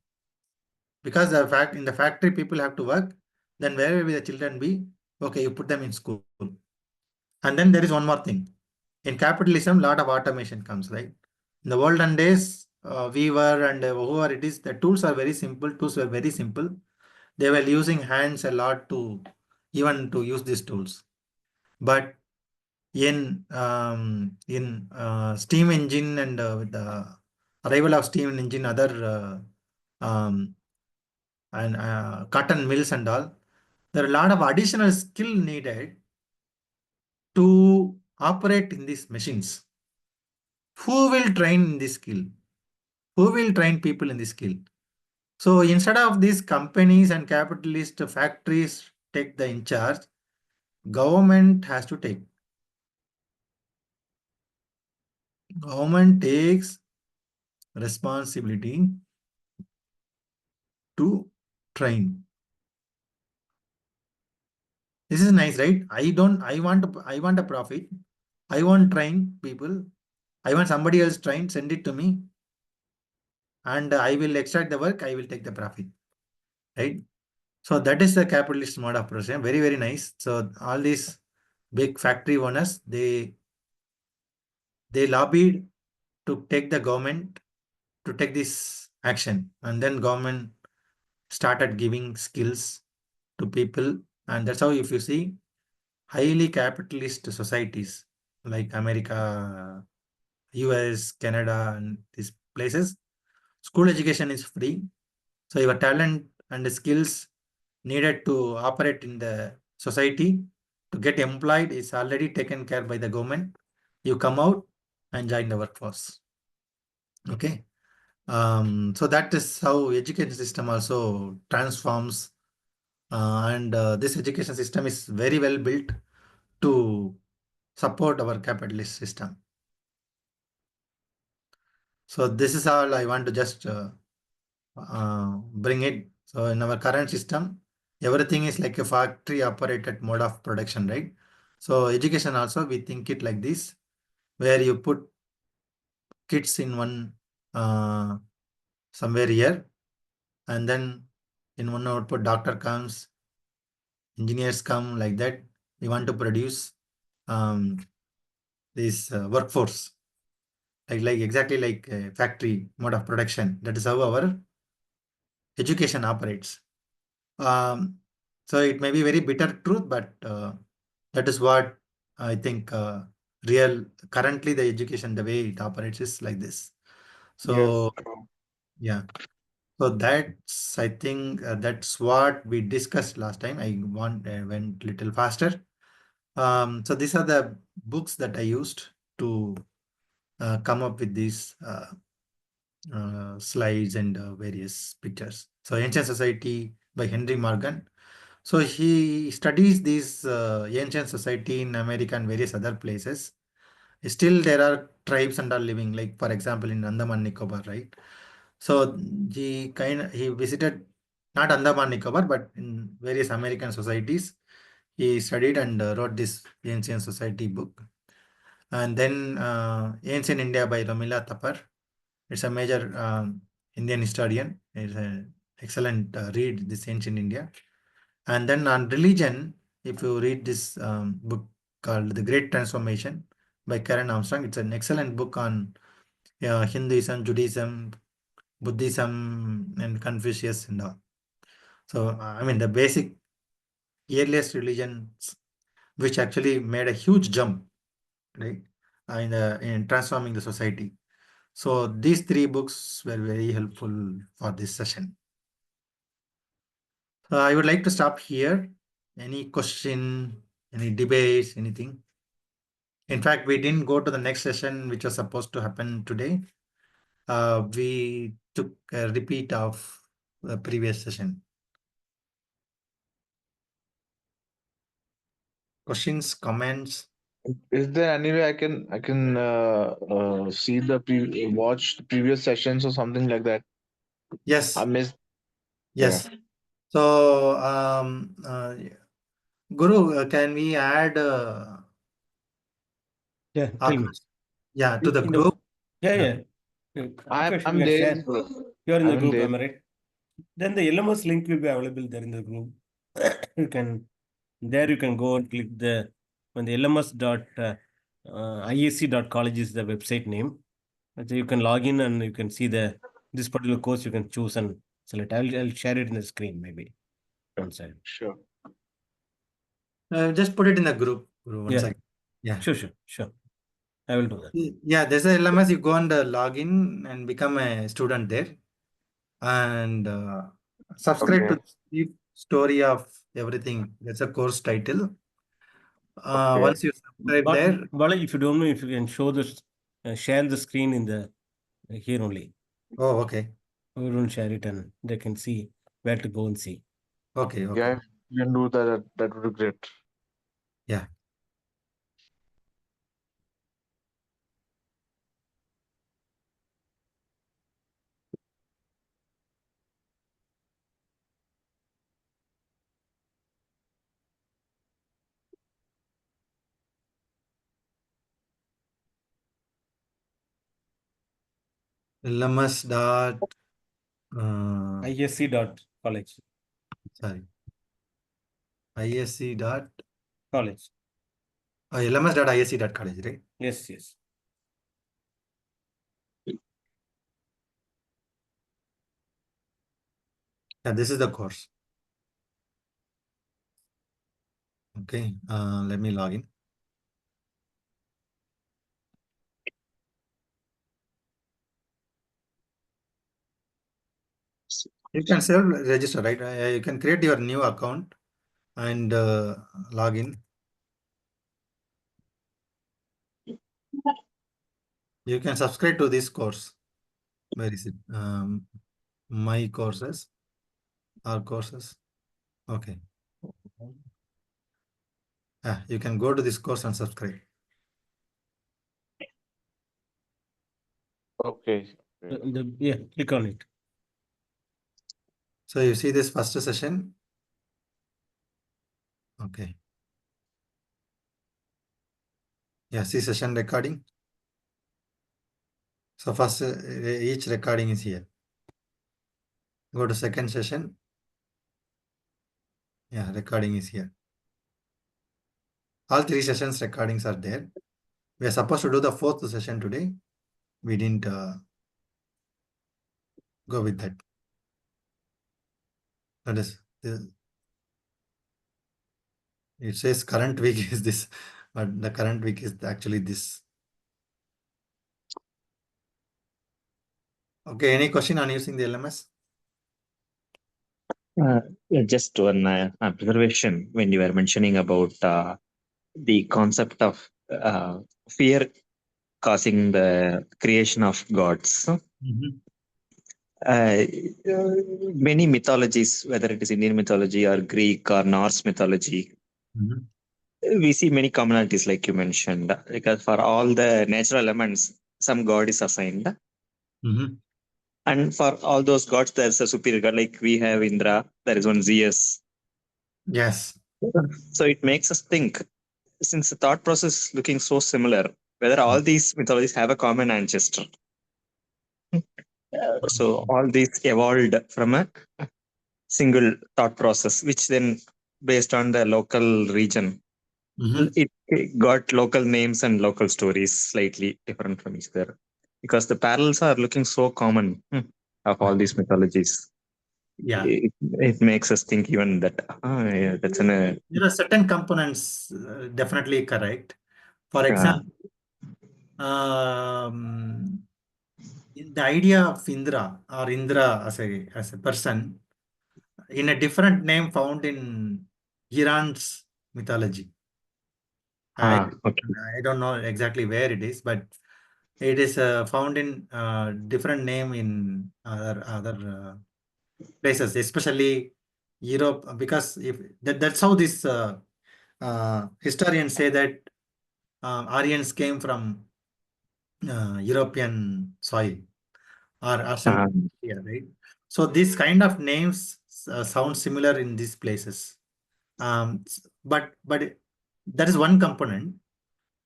Because in the factory people have to work, then where will the children be? Okay, you put them in school. And then there is one more thing. In capitalism, lot of automation comes, right? In the olden days, weaver and whoever it is, the tools are very simple. Tools were very simple. They were using hands a lot to use these tools. But in steam engine and with the arrival of steam engine, other cotton mills and all, there are a lot of additional skill needed to operate in these machines. Who will train this skill? Who will train people in this skill? So instead of these companies and capitalist factories take the in charge, government has to take. Government takes responsibility to train. This is nice, right? I want a profit. I want train people. I want somebody else train, send it to me. And I will extract the work, I will take the profit, right? So that is the capitalist mode of production. Very, very nice. So all these big factory owners, they lobbied to take the government to take this action. And then government started giving skills to people. And that's how, if you see, highly capitalist societies like America, US, Canada, and these places, school education is free. So your talent and skills needed to operate in the society to get employed is already taken care by the government. You come out and join the workforce. Okay. So that is how education system also transforms. And this education system is very well built to support our capitalist system. So this is all I want to just bring it. So in our current system, everything is like a factory operated mode of production, right? So education also, we think it like this, where you put kids in one somewhere here, and then in one output doctor comes, engineers come, like that. We want to produce this workforce, like exactly like a factory mode of production. That is how our education operates. So it may be very bitter truth, but that is what I think currently the education, the way it operates is like this. So yeah, so that's, I think that's what we discussed last time. I went little faster. So these are the books that I used to come up with these slides and various pictures. So Ancient Society by Henry Morgan. So he studies this ancient society in America and various other places. Still, there are tribes and are living, like for example in Andaman Nicobar, right? So he visited not Andaman Nicobar, but in various American societies. He studied and wrote this Ancient Society book. And then Ancient India by Ramila Thapar. It's a major Indian historian. It's an excellent read, this Ancient India. And then on religion, if you read this book called The Great Transformation by Karen Armstrong, it's an excellent book on Hinduism, Judaism, Buddhism, and Confucius and all. So, I mean, the basic earliest religions, which actually made a huge jump, right, in transforming the society. So, these three books were very helpful for this session. I would like to stop here. Any question, any debates, anything? In fact, we didn't go to the next session, which was supposed to happen today. We took a repeat of the previous session. Questions, comments? Is there any way I can see watch the previous sessions or something like that? Yes. I missed. Yes. So, Guru, can we add? Yeah, tell me. Yeah, to the In group. Yeah. I'm Akash, you can there. share. You're in the I'm group, there. am I right? Then the LMS link will be available there in the group. You can go and click when the lms.isc.college is the website name. So you can log in and you can see this particular course you can choose and select. I'll share it in the screen maybe. One second. Sure. Just put it in the group, Guru, one Yeah. second. Yeah. Sure. I will do that. Yeah, there's a LMS. You go and log in and become a student there, and subscribe to the story of everything. That's a course title. Once you subscribe there. Bala, if you don't know, if you can show this, share the screen in the here only. Oh, okay. We don't share it and they can see where to go and see. Okay. Yeah, if you can do that. That would be great. Yeah. LMS dot isc.college. Sorry. ISC dot college. LMS.isc.college, right? Yes. Yeah, this is the course. Okay. Let me log in. You can self-register, right? You can create your new account and log in. You can subscribe to this course. Where is it? My courses. Our courses. Okay. You can go to this course and subscribe. Okay. Click on it. So you see this first session. Okay. Yeah, see session recording. So first, each recording is here. Go to second session. Yeah, recording is here. All three sessions recordings are there. We are supposed to do the fourth session today. We didn't go with that. That is, it says current week is this, but the current week is actually this. Okay, any question on using the LMS? Just one observation when you were mentioning about the concept of fear causing the creation of gods. Many mythologies, whether it is Indian mythology or Greek or Norse mythology, we see many commonalities, like you mentioned, because for all the natural elements, some god is assigned. And for all those gods, there's a superior god, like we have Indra, there is one Zeus. Yes. So it makes us think, since the thought process looking so similar, whether all these mythologies have a common ancestor. So all these evolved from a single thought process, which then based on the local region. Mhm. It got local names and local stories slightly different from each other because the parallels are looking so common of all these mythologies. Yeah, It makes us think even that yeah, that's an there are certain components definitely correct. For example, in the idea of Indra or Indra as a person in a different name found in Iran's mythology. I don't know exactly where it is, but it is found in different name in other places, especially Europe, because if that's how this historians say that Aryans came from European soil or some right? So these kind of names sound similar in these places. But that is one component.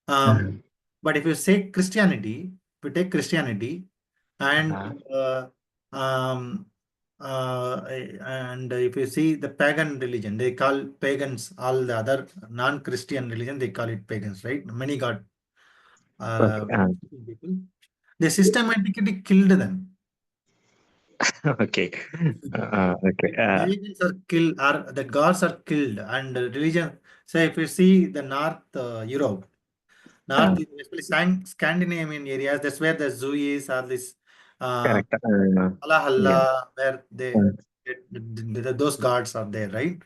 But if you say Christianity, if you take Christianity and and if you see the pagan religion, they call pagans all the other non-Christian religion, they call it pagans, right? Many got people. They systematically killed them. okay. Religions are killed, or the gods are killed, and religion. Say if you see the North Europe, especially Scandinavian areas, that's where the zoo is, or this Correct. Valhalla, where those gods are there, right?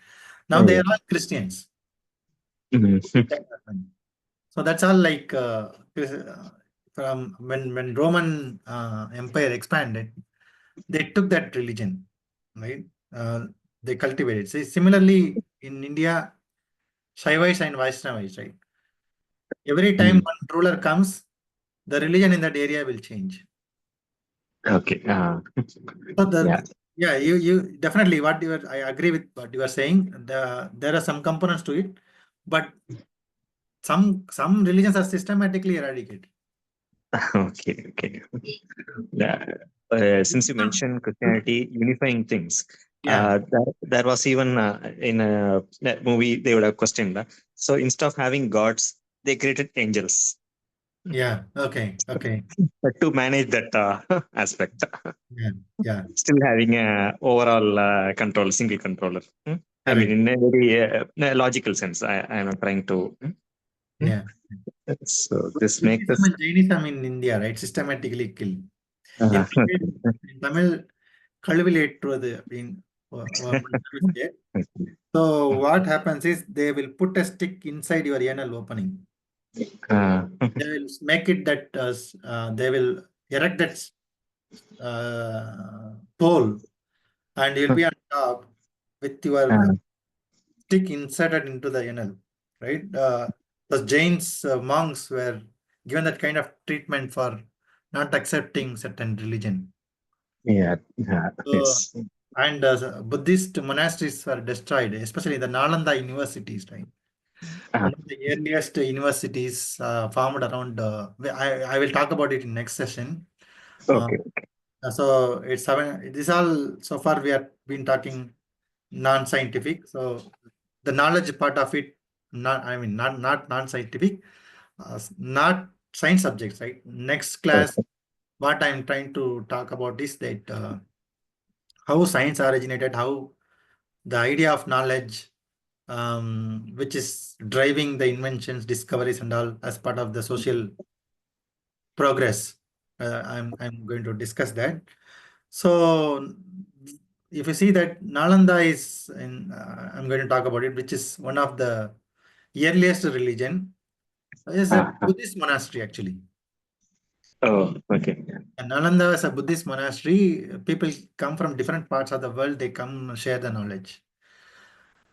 Now they are all Christians. So that's all like from when Roman Empire expanded, they took that religion, right? They cultivated. See, similarly in India, Shaivais and Vaishnavais, right? Every time one ruler comes, the religion in that area will change. Okay. So you definitely I agree with what you are saying. There are some components to it, but some religions are systematically eradicated. Okay. Yeah. Since you mentioned Christianity unifying things, Yeah. there was even in that movie they would have questioned. So instead of having gods, they created angels. Yeah. Okay. To manage that aspect. Yeah. Still having overall control, single controller. I mean, in a very logical sense, I am trying to. Yeah. So this makes us. Jainism in India, right? Systematically killed. In Tamil, கழுவிலேற்றுவது அப்படின்னு So what happens is they will put a stick inside your anal opening. They will make it that they will erect that pole, and you'll be on top with your stick inserted into the anal, right? The Jains monks were given that kind of treatment for not accepting certain religion. Yes. And Buddhist monasteries were destroyed, especially the Nalanda universities, right? One of the earliest universities formed around. I will talk about it in next session. Okay. So it's this all so far we have been talking non-scientific. So the knowledge part of it, not non-scientific, not science subjects, right? Next class, what I'm trying to talk about is that how science originated, how the idea of knowledge, which is driving the inventions, discoveries, and all as part of the social progress. I'm going to discuss that. So if you see that Nalanda is in, I'm going to talk about it, which is one of the earliest religion. It's a Buddhist monastery actually. Oh, okay. And Nalanda is a Buddhist monastery. People come from different parts of the world. They come and share the knowledge.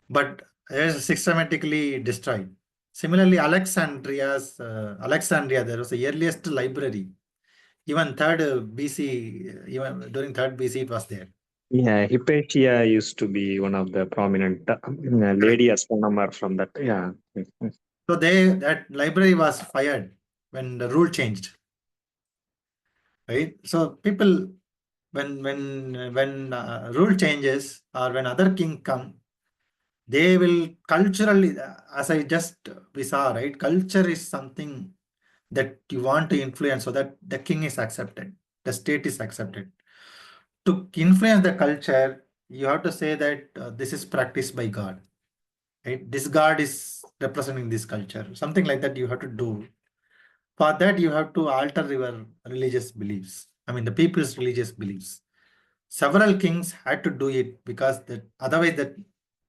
But it is systematically destroyed. Similarly, Alexandria, there was the earliest library. Even third BC, even during third BC, it was there. Yeah, Hypatia used to be one of the prominent lady astronomer from that. Yeah. So that library was fired when the rule changed. Right. So people, when rule changes or when other king come, they will culturally, as I just we saw, right? Culture is something that you want to influence so that the king is accepted, the state is accepted. To influence the culture, you have to say that this is practiced by God, right? This God is representing this culture, something like that you have to do. For that, you have to alter your religious beliefs. I mean, the people's religious beliefs. Several kings had to do it because that otherwise the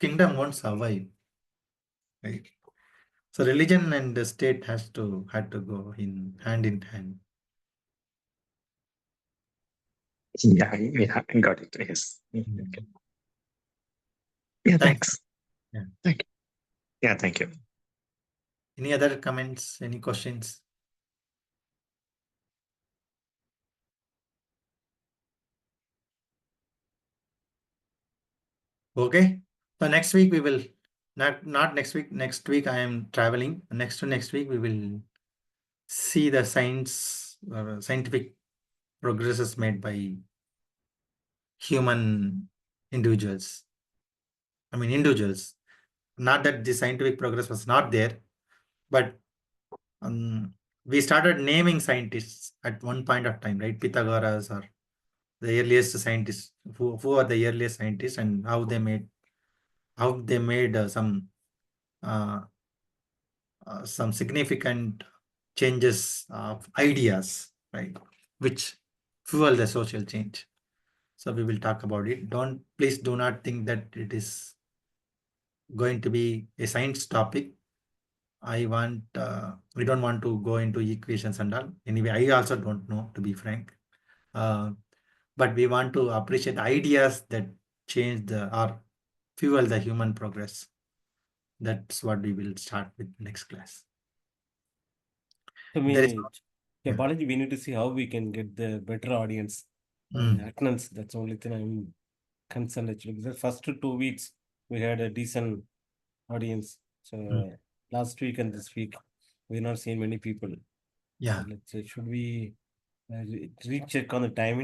kingdom won't survive, right? So religion and the state had to go in hand. Yeah, I got it. Yes. Okay. Yeah, thanks. Yeah. Thank you. Yeah, thank you. Any other comments? Any questions? Okay. So next week we will not next week. Next week I am traveling. Next to next week we will see the scientific progresses made by human individuals. I mean individuals. Not that the scientific progress was not there, but we started naming scientists at one point of time, right? Pythagoras or the earliest scientists. Who are the earliest scientists and how they made some significant changes of ideas, right? Which fuel the social change. So we will talk about it. Please do not think that it is going to be a science topic. We don't want to go into equations and all. Anyway, I also don't know, to be frank. But we want to appreciate ideas that change or fuel the human progress. That's what we will start with next class. So There is- yeah, yeah. Balaji, we need to see how we can get the better audience. Attendance, that's the only thing I'm concerned actually. Because the first 2 weeks we had a decent audience. So last week and this week we're not seeing many people. Yeah. So let's say, should we recheck on the timing?